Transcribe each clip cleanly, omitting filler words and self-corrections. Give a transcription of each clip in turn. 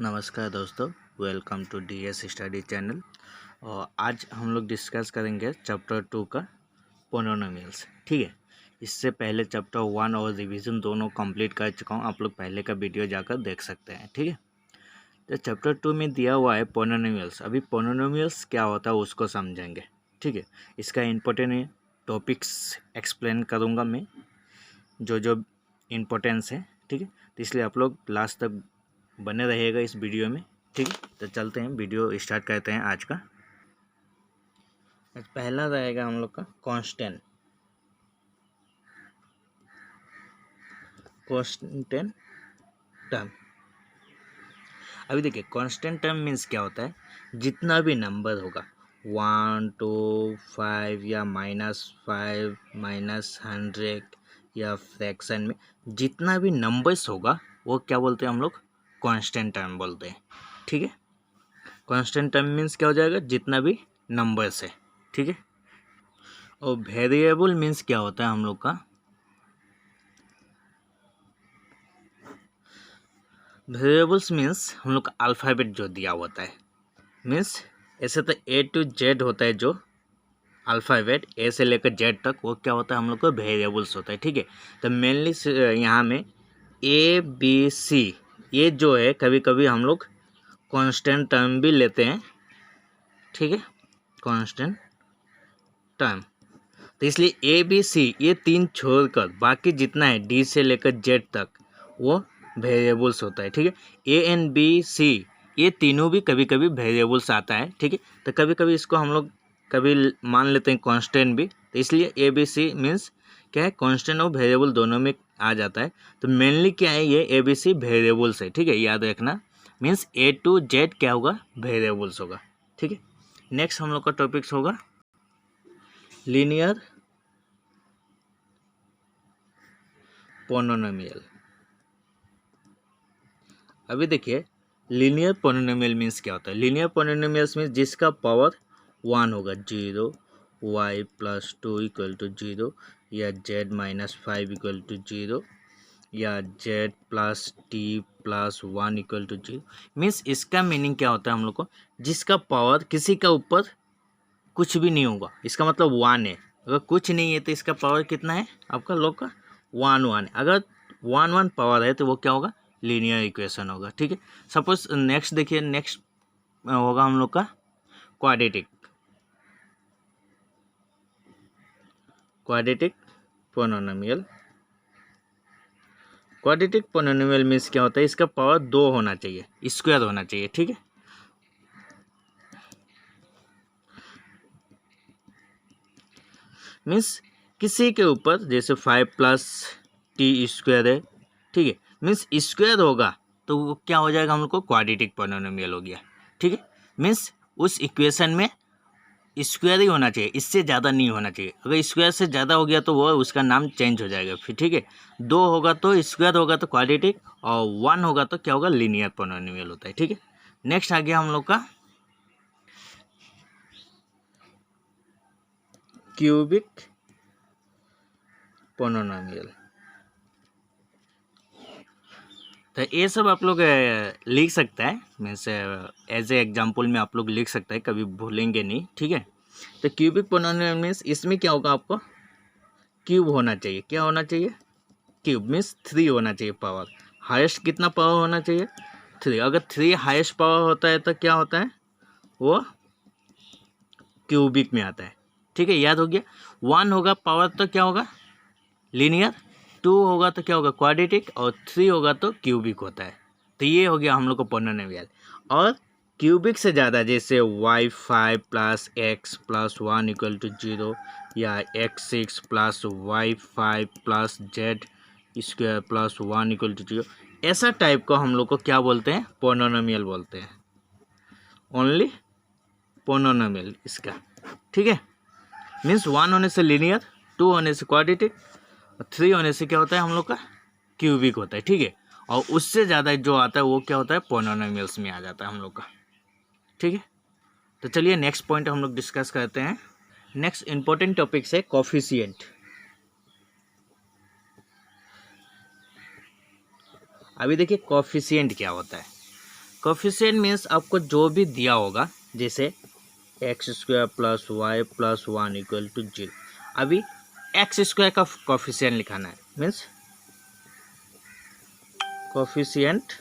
नमस्कार दोस्तों, welcome to DS study channel. और आज हम लोग डिस्कस करेंगे चैप्टर 2 का पोनोनोमियल्स। ठीक है, इससे पहले चैप्टर 1 और रिवीजन दोनों कंप्लीट कर चुका हूँ। आप लोग पहले का वीडियो जाकर देख सकते हैं। ठीक है, तो चैप्टर 2 में दिया हुआ है पोनोनोमियल्स। अभी पोनोनोमियल्स क्या होता है उसको समझेंगे। ठीक है, इसका इम्पोर्टेंट टॉपिक्स एक्सप्लेन करूँगा मैं, जो जो इम्पोर्टेंस है। ठीक है, तो इसलिए आप लोग लास्ट तक बने रहेगा इस वीडियो में। ठीक है, तो चलते हैं, वीडियो स्टार्ट करते हैं आज का। पहला रहेगा हम लोग का कांस्टेंट टर्म। अभी देखिए, कांस्टेंट टर्म मीन्स क्या होता है, जितना भी नंबर होगा 1 2 5 या -5 -100 या फ्रैक्शन में जितना भी नंबर्स होगा वो क्या बोलते हैं हम लोग, कांस्टेंट टर्म बोलते हैं। ठीक है, कांस्टेंट टर्म मीन्स क्या हो जाएगा, जितना भी नंबर्स है। ठीक है, और वेरिएबल मीन्स क्या होता है हम लोग का, वेरिएबल्स मीन्स हम लोग का अल्फ़ाबेट जो दिया होता है। मीन्स ऐसे तो A to Z होता है, जो अल्फ़ाबेट A से लेकर Z तक वो क्या होता है हम लोग का वेरिएबल्स होता है। ठीक है, तो मेनली यहाँ में ABC ये जो है कभी कभी हम लोग कांस्टेंट टर्म भी लेते हैं। ठीक है, कांस्टेंट टर्म, तो इसलिए ABC ये तीन छोड़कर बाकी जितना है D से लेकर Z तक वो वेरिएबल्स होता है। ठीक है, ANBC ये तीनों भी कभी कभी वेरिएबल्स आता है। ठीक है, तो कभी कभी इसको हम लोग कभी मान लेते हैं कांस्टेंट भी, तो इसलिए ABC मीन्स क्या है, कांस्टेंट और वेरिएबल दोनों में आ जाता है। तो मेनली क्या है, ये ABC वेरिएबल्स है। ठीक है, याद रखना, मीन्स A to Z क्या होगा, वेरिएबल्स होगा। ठीक है, नेक्स्ट हम लोग का टॉपिक्स होगा लीनियर पोनोनोमियल। अभी देखिए, लीनियर पोनोनोमियल मीन्स क्या होता है। लीनियर पोनोनोमियल्स मीन्स जिसका पावर 1 होगा, 0 y + 2 = 0 या z - 5 = 0 या z + t + 1 = 0। मीन्स इसका मीनिंग क्या होता है हम लोग को, जिसका पावर किसी का ऊपर कुछ भी नहीं होगा, इसका मतलब 1 है। अगर कुछ नहीं है तो इसका पावर कितना है आपका लोग का, 1 अगर 1 पावर है तो वो क्या होगा, लीनियर इक्वेशन होगा। ठीक है, सपोज नेक्स्ट देखिए, नेक्स्ट होगा हम लोग का क्वाड्रेटिक पोनोनोमियल। क्वाड्रेटिक पोनोनोमियल मीन्स क्या होता है, इसका पावर 2 होना चाहिए, स्क्वायर होना चाहिए। ठीक है, मीन्स किसी के ऊपर जैसे 5 + t² है। ठीक है, मीन्स स्क्वायर होगा तो वो क्या हो जाएगा हम लोग को, क्वाड्रेटिक पोनोनोमियल हो गया। ठीक है, मीन्स उस इक्वेशन में स्क्वायर ही होना चाहिए, इससे ज़्यादा नहीं होना चाहिए। अगर स्क्वायर से ज़्यादा हो गया तो वो उसका नाम चेंज हो जाएगा फिर। ठीक है, 2 होगा तो स्क्वायर होगा तो क्वाड्रेटिक, और 1 होगा तो क्या होगा, लीनियर पोनोनोमियल होता है। ठीक है, नेक्स्ट आ गया हम लोग का क्यूबिक पोनोनोमियल। तो ये सब आप लोग लिख सकता है, मीन्स एज ए एग्जाम्पल में आप लोग लिख सकते हैं, कभी भूलेंगे नहीं। ठीक है, तो क्यूबिक पोनोनोमियल मीन्स इसमें क्या होगा, आपको क्यूब होना चाहिए। क्या होना चाहिए, क्यूब मीन्स 3 होना चाहिए पावर। हाईएस्ट कितना पावर होना चाहिए, 3। अगर 3 हाईएस्ट पावर होता है तो क्या होता है, वो क्यूबिक में आता है। ठीक है, याद हो गया। 1 होगा पावर तो क्या होगा, लीनियर। 2 होगा तो क्या होगा, क्वाड्रेटिक, और 3 होगा तो क्यूबिक होता है। तो ये हो गया हम लोग को पोनोनोमियल। और क्यूबिक से ज़्यादा जैसे y5 + x + 1 = 0 या x6 + y5 + z² + 1 = 0, ऐसा टाइप को हम लोग को क्या बोलते हैं, पोनोनोमियल बोलते हैं। ओनली पोनोनोमियल इसका। ठीक है, मीन्स 1 होने से लीनियर, 2 होने से क्वाड्रेटिक, 3 होने से क्या होता है हम लोग का, क्यूबिक होता है। ठीक है, और उससे ज़्यादा जो आता है वो क्या होता है, पोनोनोमियल्स में आ जाता है हम लोग का। ठीक है, तो चलिए नेक्स्ट पॉइंट हम लोग डिस्कस करते हैं। नेक्स्ट इंपॉर्टेंट टॉपिक है कोफिशिएंट। अभी देखिए कोफिशिएंट क्या होता है। कोफिशिएंट मीन्स आपको जो भी दिया होगा, जैसे x square plus y plus 1 equal to 0। अभी एक्स स्क्वायर का कोफिशिएंट लिखाना है, means coefficient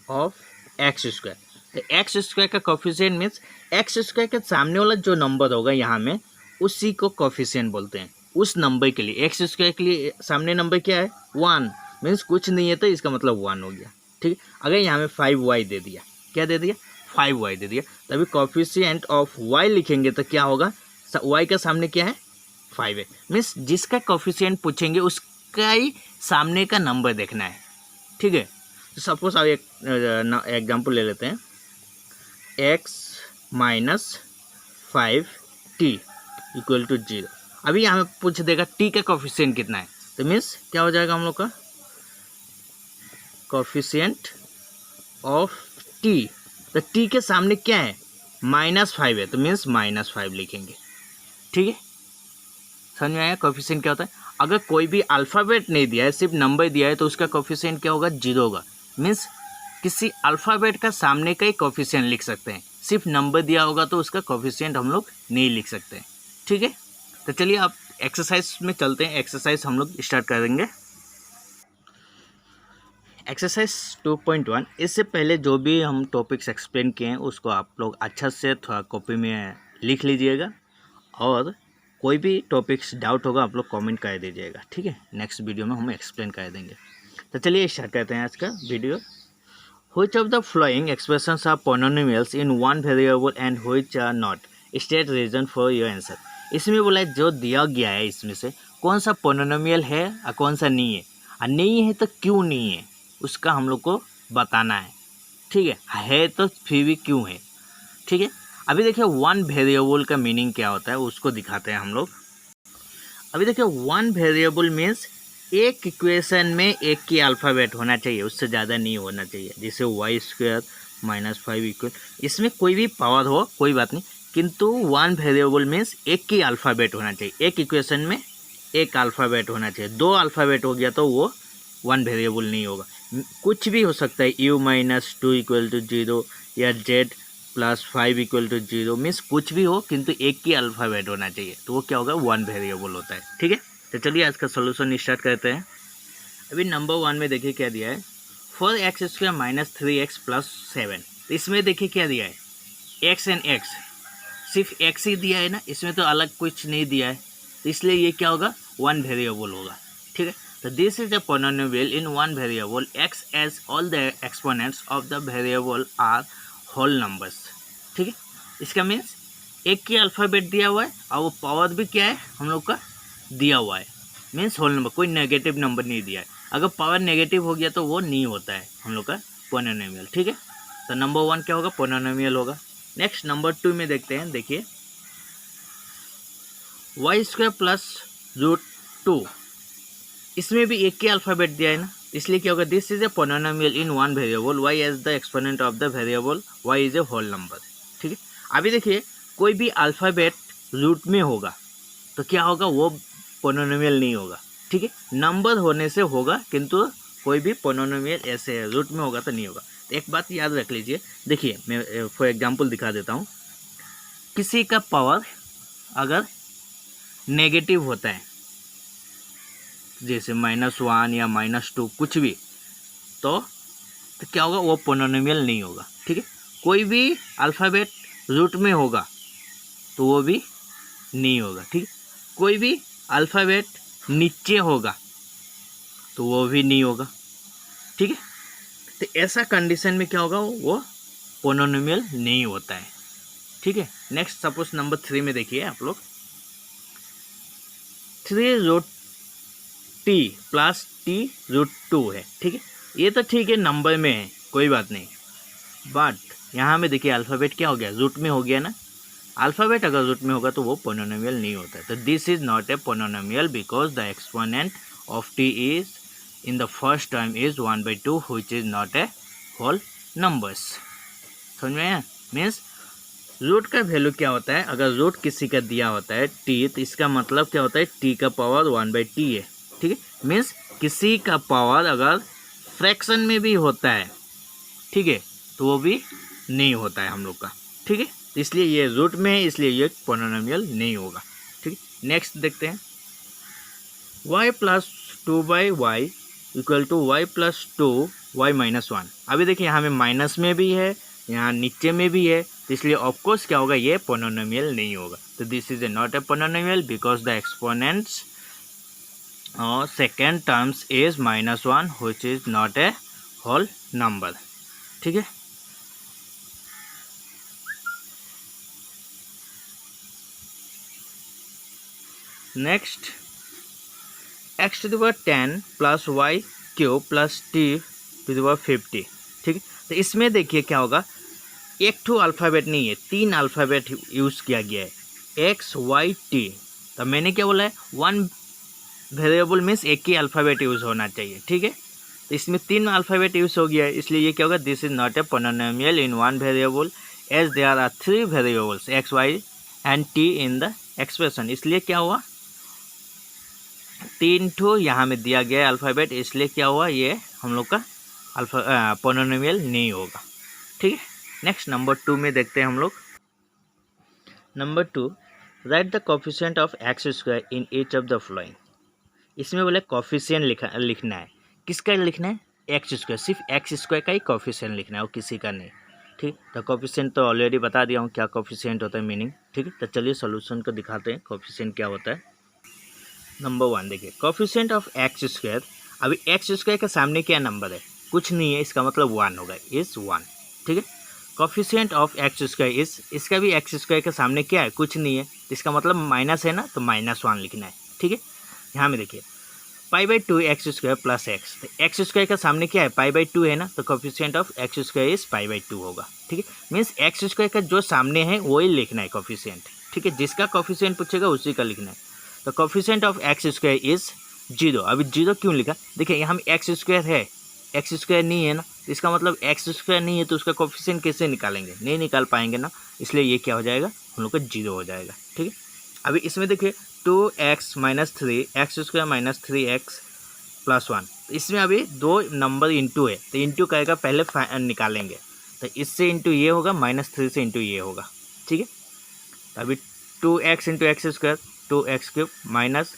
of x square. तो एक्स स्क्वायर का कोफिशिएंट मीन्स एक्स स्क्वायर के सामने वाला जो नंबर होगा यहाँ में, उसी को कोफिशिएंट बोलते हैं। उस नंबर के लिए, एक्स स्क्वायर के लिए सामने नंबर क्या है 1, मीन्स कुछ नहीं है तो इसका मतलब 1 हो गया, ठीक है। अगर यहाँ में 5y दे दिया, क्या दे दिया 5y दे दिया, तभी कोफिशिएंट ऑफ y लिखेंगे तो क्या होगा, y का सामने क्या है 5 है, मीन्स जिसका कोफिशिएंट पूछेंगे उसका ही सामने का नंबर देखना है, ठीक है। तो सपोज आप एक एग्जाम्पल ले लेते हैं, x minus 5t equal to 0। अभी यहाँ में पूछ देगा t का कोफिशिएंट कितना है, तो मीन्स क्या हो जाएगा हम लोग का कोफिशिएंट ऑफ t। तो t के सामने क्या है -5 है, तो मीन्स -5 लिखेंगे, ठीक है। समझ में आया कोफिशिएंट क्या होता है। अगर कोई भी अल्फ़ाबेट नहीं दिया है, सिर्फ नंबर दिया है, तो उसका कोफिशिएंट क्या होगा 0 होगा। मीन्स किसी अल्फ़ाबेट का सामने का ही कोफिशिएंट लिख सकते हैं, सिर्फ नंबर दिया होगा तो उसका कोफिशिएंट हम लोग नहीं लिख सकते हैं, ठीक है। तो चलिए आप एक्सरसाइज में चलते हैं। एक्सरसाइज हम लोग स्टार्ट करेंगे। एक्सरसाइज 2.1। इससे पहले जो भी हम टॉपिक्स एक्सप्लेन किए हैं उसको आप लोग अच्छा से थोड़ा कॉपी में लिख लीजिएगा, और कोई भी टॉपिक्स डाउट होगा आप लोग कमेंट कर दीजिएगा, ठीक है। नेक्स्ट वीडियो में हम एक्सप्लेन कर देंगे। तो चलिए स्टार्ट करते हैं आज का video. Which of the following expressions are polynomials in one variable and which are not? State reason for your answer। इसमें बोला है जो दिया गया है इसमें से कौन सा पोलिनोमियल है और कौन सा नहीं है, और नहीं है तो क्यों नहीं है उसका हम लोग को बताना है, ठीक है तो फिर भी क्यों है, ठीक है। अभी देखिए वन वेरिएबल का मीनिंग क्या होता है उसको दिखाते हैं हम लोग। अभी देखिए वन वेरिएबल मीन्स एक इक्वेशन में एक ही अल्फ़ाबेट होना चाहिए, उससे ज़्यादा नहीं होना चाहिए। जैसे वाई स्क्वायर -5 इक्वल, इसमें कोई भी पावर हो कोई बात नहीं, किंतु वन वेरिएबल मीन्स एक ही अल्फ़ाबेट होना चाहिए। एक इक्वेशन में एक अल्फ़ाबेट होना चाहिए, 2 अल्फ़ाबेट हो गया तो वो वन वेरिएबल नहीं होगा। कुछ भी हो सकता है, u-2 इक्वल टू 0 या z+5 इक्वल टू 0, मीन्स कुछ भी हो किंतु एक ही अल्फ़ाबेट होना चाहिए, तो वो क्या होगा वन वेरिएबल होता है, ठीक है। तो चलिए आज का सोल्यूशन स्टार्ट करते हैं। अभी नंबर 1 में देखिए क्या दिया है, 4x² - 3x + 7। तो इसमें देखिए क्या दिया है x एंड x, सिर्फ x ही दिया है ना, इसमें तो अलग कुछ नहीं दिया है, तो इसलिए ये क्या होगा वन वेरिएबल होगा, ठीक है। तो this is a polynomial in one variable x as all the exponents of the variable are whole numbers, ठीक है। इसका मीन्स एक ही अल्फ़ाबेट दिया हुआ है और वो पावर भी क्या है हम लोग का दिया हुआ है, मीन्स होल नंबर, कोई नेगेटिव नंबर नहीं दिया है। अगर पावर नेगेटिव हो गया तो वो नहीं होता है हम लोग का पोलिनोमियल, ठीक है। तो नंबर 1 क्या होगा पोलिनोमियल होगा। नेक्स्ट नंबर 2 में देखते हैं, देखिए y² + √2, इसमें भी एक ही अल्फ़ाबेट दिया है ना, इसलिए क्या होगा this is a polynomial in one variable y as the exponent of the variable y is a whole number, ठीक है। अभी देखिए कोई भी अल्फ़ाबेट रूट में होगा तो क्या होगा वो पोलिनोमियल नहीं होगा, ठीक है। नंबर होने से होगा किंतु कोई भी पोलिनोमियल ऐसे रूट में होगा तो नहीं होगा। तो एक बात याद रख लीजिए, देखिए मैं फॉर एग्जांपल दिखा देता हूँ। किसी का पावर अगर नेगेटिव होता है जैसे -1 या -2 कुछ भी, तो क्या होगा वो पोलिनोमियल नहीं होगा, ठीक है। कोई भी अल्फ़ाबेट रूट में होगा तो वो भी नहीं होगा, ठीक है। कोई भी अल्फ़ाबेट नीचे होगा तो वो भी नहीं होगा, ठीक है। तो ऐसा कंडीशन में क्या होगा वो पोलिनोमियल नहीं होता है, ठीक है। नेक्स्ट सपोज नंबर 3 में देखिए आप लोग 3√t + t√2 है, ठीक है। ये तो ठीक है नंबर में है कोई बात नहीं, बट यहाँ में देखिए अल्फ़ाबेट क्या हो गया रूट में हो गया ना। अल्फ़ाबेट अगर रूट में होगा तो वो पोलिनोमियल नहीं होता है। तो this is not a polynomial because the exponent of t is in the first term is 1/2 which is not a whole numbers. समझ में आया, मीन्स रूट का वैल्यू क्या होता है, अगर रूट किसी का दिया होता है t तो इसका मतलब क्या होता है t का पावर 1/t है, ठीक है। मीन्स किसी का पावर अगर फ्रैक्शन में भी होता है, ठीक है, तो वो भी नहीं होता है हम लोग का, ठीक है। इसलिए ये रूट में है, इसलिए ये पोलिनोमियल नहीं होगा, ठीक है। नेक्स्ट देखते हैं, y plus 2/y equal to y plus 2y minus 1। अभी देखिए यहाँ में माइनस में भी है, यहाँ नीचे में भी है, तो इसलिए ऑफकोर्स क्या होगा, ये पोलिनोमियल नहीं होगा। तो this is not a polynomial because the exponents और second terms is -1 which is not a whole number, ठीक है। Next x to the power 10 plus y cube plus t to the power 50, ठीक है। तो इसमें देखिए क्या होगा, एक ठो अल्फ़ाबेट नहीं है, 3 अल्फ़ाबेट यूज़ किया गया है, x y t। तो मैंने क्या बोला है, 1 वेरिएबल मीन्स एक ही अल्फ़ाबेट यूज़ होना चाहिए, ठीक है। तो इसमें 3 अल्फ़ाबेट यूज़ हो गया है, इसलिए ये क्या होगा, this is not a polynomial in 1 variable as there are 3 variables x y and t in the expression. इसलिए क्या हुआ, 3 ठो यहाँ में दिया गया है अल्फ़ाबेट, इसलिए क्या हुआ, ये हम लोग का पोलिनोमियल नहीं होगा, ठीक है। नेक्स्ट नंबर 2 में देखते हैं हम लोग। Number 2, right the coefficient of x square in each of the following. इसमें बोले कोफिशिएंट लिखना है, किसका लिखना है, एक्स स्क्वायर, सिर्फ एक्स स्क्वायर का ही कोफिशिएंट लिखना है और किसी का नहीं, ठीक। तो कोफिशिएंट तो ऑलरेडी बता दिया हूँ क्या कोफिशिएंट होता है, मीनिंग, ठीक है। तो चलिए सॉल्यूशन को दिखाते हैं कोफिशिएंट क्या होता है। नंबर 1 देखिए, कोफिशिएंट ऑफ एक्स स्क्वायर। अभी एक्स स्क्वायर के सामने क्या नंबर है, कुछ नहीं है, इसका मतलब 1 होगा, इज 1, ठीक है। Coefficient of x square is, इसका भी एक्स स्क्वायर के सामने क्या है, कुछ नहीं है, इसका मतलब माइनस है ना, तो -1 लिखना है, ठीक है। यहाँ में देखिए π/2 एक्स स्क्वायर प्लस एक्स, तो एक्स स्क्वायर का सामने क्या है, π/2 है ना, तो coefficient of x square is π/2 होगा, ठीक है। मीन्स एक्स स्क्वायर का जो सामने है वही लिखना है कोफिशिएंट, ठीक है। जिसका कोफिशिएंट पूछेगा उसी का लिखना है। तो coefficient of x square is 0। अभी 0 क्यों लिखा, देखिए यहाँ में एक्स स्क्वायर है, एक्स स्क्वायर नहीं है ना, तो इसका मतलब एक्स स्क्वायर नहीं है, तो उसका कोफिशिएंट कैसे निकालेंगे, नहीं निकाल पाएंगे ना, इसलिए ये क्या हो जाएगा, हम लोग का 0 हो जाएगा, ठीक है। अभी इसमें देखिए 2x minus 3 x square minus 3x plus 1, तो इसमें अभी 2 नंबर इंटू है, तो इंटू करेगा पहले निकालेंगे, तो इससे इंटू ये होगा, -3 से इंटू ये होगा, ठीक है। तो अभी 2x into x square 2x cube minus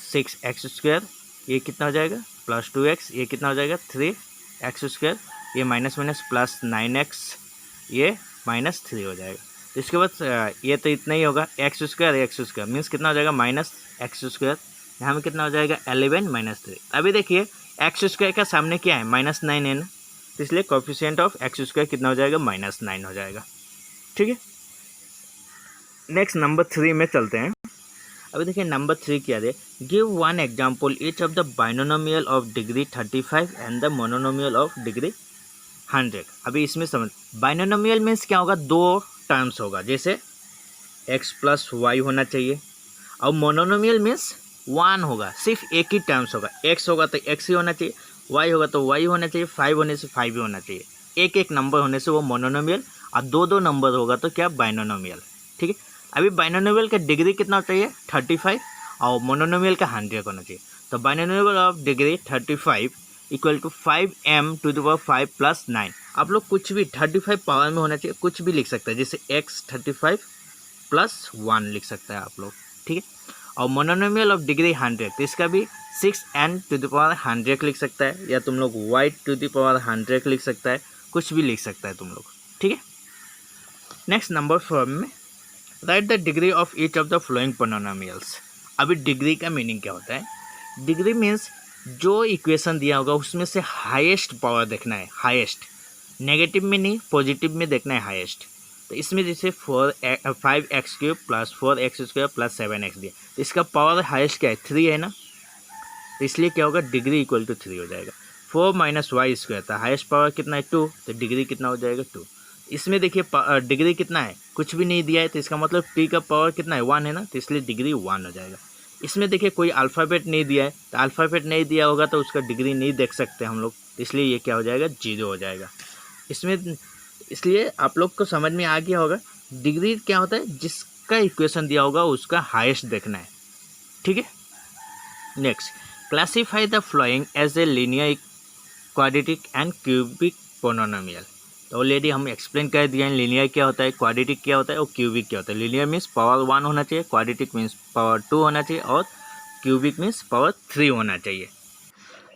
6x square, ये कितना हो जाएगा, प्लस 2x, ये कितना हो जाएगा 3x स्क्वायर, ये माइनस माइनस प्लस 9x, ये -3 हो जाएगा। इसके बाद ये तो इतना ही होगा, एक्स स्क्वायर मीन्स कितना हो जाएगा, -x स्क्वायर, यहाँ में कितना हो जाएगा 11 -3। अभी देखिए एक्स स्क्वायर का सामने क्या है, -9 है ना, तो इसलिए कोफिशिएंट ऑफ एक्स स्क्वायर कितना हो जाएगा, -9 हो जाएगा, ठीक है। नेक्स्ट नंबर 3 में चलते हैं। अभी देखिए नंबर 3 क्या है, give 1 example each of the binomial of degree 35 and the monomial of degree 100। अभी इसमें समझ, बाइनोमियल मीन्स क्या होगा, 2 टर्म्स होगा, जैसे x प्लस वाई होना चाहिए, और मोनोमियल मीन्स 1 होगा, सिर्फ एक ही टर्म्स होगा, x होगा तो x ही होना चाहिए, y होगा तो y होना चाहिए, 5 होने से 5 ही होना चाहिए, एक एक नंबर होने से वो मोनोमियल, और 2 नंबर होगा तो क्या, बाइनोमियल, ठीक है। अभी बाइनोमियल का डिग्री कितना चाहिए, 35, और मोनोमियल का 100 होना चाहिए। तो binomial of degree 35 equal to 5m to the power 5 plus 9। आप लोग कुछ भी 35 पावर में होना चाहिए, कुछ भी लिख सकते हैं, जैसे x 35 प्लस 1 लिख सकते हैं आप लोग, ठीक है। और मोनोमियल ऑफ डिग्री 100, तो इसका भी 6n टू द पावर 100 लिख सकता है, या तुम लोग y टू द पावर 100 लिख सकता है, कुछ भी लिख सकता है तुम लोग, ठीक है। नेक्स्ट नंबर 4 में right the degree of each of the flowing polynomials. अभी डिग्री का मीनिंग क्या होता है, डिग्री मीन्स जो इक्वेशन दिया होगा उसमें से हाईएस्ट पावर देखना है, हाईएस्ट, नेगेटिव में नहीं पॉजिटिव में देखना है हाईएस्ट। तो इसमें जैसे 5x cube plus 4x square plus 7x दिया, तो इसका पावर हाईएस्ट क्या है, 3 है ना, तो इसलिए क्या होगा, डिग्री इक्वल टू 3 हो जाएगा। 4 माइनस वाई स्क्वायर था, हाईएस्ट पावर कितना है 2, तो डिग्री कितना हो जाएगा 2। इसमें देखिए डिग्री कितना है, कुछ भी नहीं दिया है, तो इसका मतलब टी का पावर कितना है 1 है ना, तो इसलिए डिग्री 1 हो जाएगा। इसमें देखिए कोई अल्फ़ाबेट नहीं दिया है, तो अल्फ़ाबेट नहीं दिया होगा तो उसका डिग्री नहीं देख सकते हम लोग, तो इसलिए ये क्या हो जाएगा, 0 हो जाएगा इसमें। इसलिए आप लोग को समझ में आ गया होगा डिग्री क्या होता है, जिसका इक्वेशन दिया होगा उसका हाईएस्ट देखना है, ठीक है। Next, classify the following as a linear quadratic and cubic polynomial. तो ऑलरेडी हम एक्सप्लेन कर दिए हैं लीनियर क्या होता है, क्वाड्रेटिक क्या होता है और क्यूबिक क्या होता है। लीनियर मीन्स पावर 1 होना चाहिए, क्वाड्रेटिक मीन्स पावर 2 होना चाहिए और क्यूबिक मीन्स पावर 3 होना चाहिए।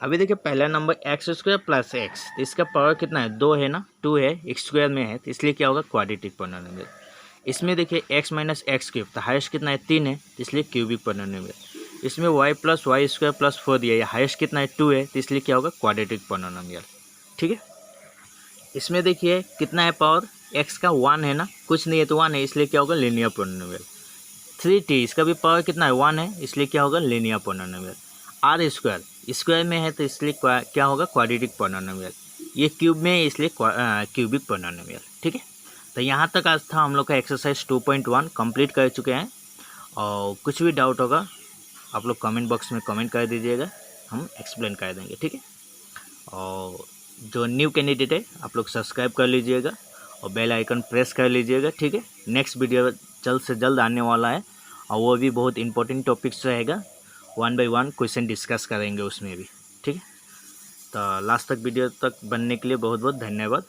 अभी देखिए पहला number x square plus x, तो इसका पावर कितना है, 2 है ना, 2 है, एक्स स्क्वायर में है, तो इसलिए क्या होगा, क्वाड्रेटिक पॉलिनोमियल। इसमें देखिए एक्स माइनस एक्स क्यूब, तो हाइस्ट कितना है, 3 है, तो इसलिए क्यूबिक पॉलिनोमियल। इसमें y plus y square plus 4 दिया है, हाइस्ट कितना है, 2 है, तो इसलिए क्या होगा, क्वाड्रेटिक पॉलिनोमियल। ठीक है। इसमें देखिए कितना है पावर, एक्स का 1 है ना, कुछ नहीं है तो 1 है, इसलिए क्या होगा, लीनियर पॉलिनोमियल। 3t, इसका भी पावर कितना है, 1 है, इसलिए क्या होगा, linear polynomial. R square square में है, तो इसलिए क्या होगा, क्वाड्रेटिक पॉलिनोमियल। ये क्यूब में है, इसलिए क्यूबिक पॉलिनोमियल। ठीक है। तो यहाँ तक आज था हम लोग का एक्सरसाइज 2.1 कंप्लीट कर चुके हैं। और कुछ भी डाउट होगा आप लोग कमेंट बॉक्स में कमेंट कर दीजिएगा, हम एक्सप्लेन कर देंगे। ठीक है। और जो न्यू कैंडिडेट है आप लोग सब्सक्राइब कर लीजिएगा और बेल आइकन प्रेस कर लीजिएगा। ठीक है। नेक्स्ट वीडियो जल्द से जल्द आने वाला है और वो भी बहुत इंपॉर्टेंट टॉपिक्स रहेगा, 1 बाय 1 क्वेश्चन डिस्कस करेंगे उसमें भी। ठीक है। तो लास्ट तक वीडियो तक बनने के लिए बहुत बहुत धन्यवाद।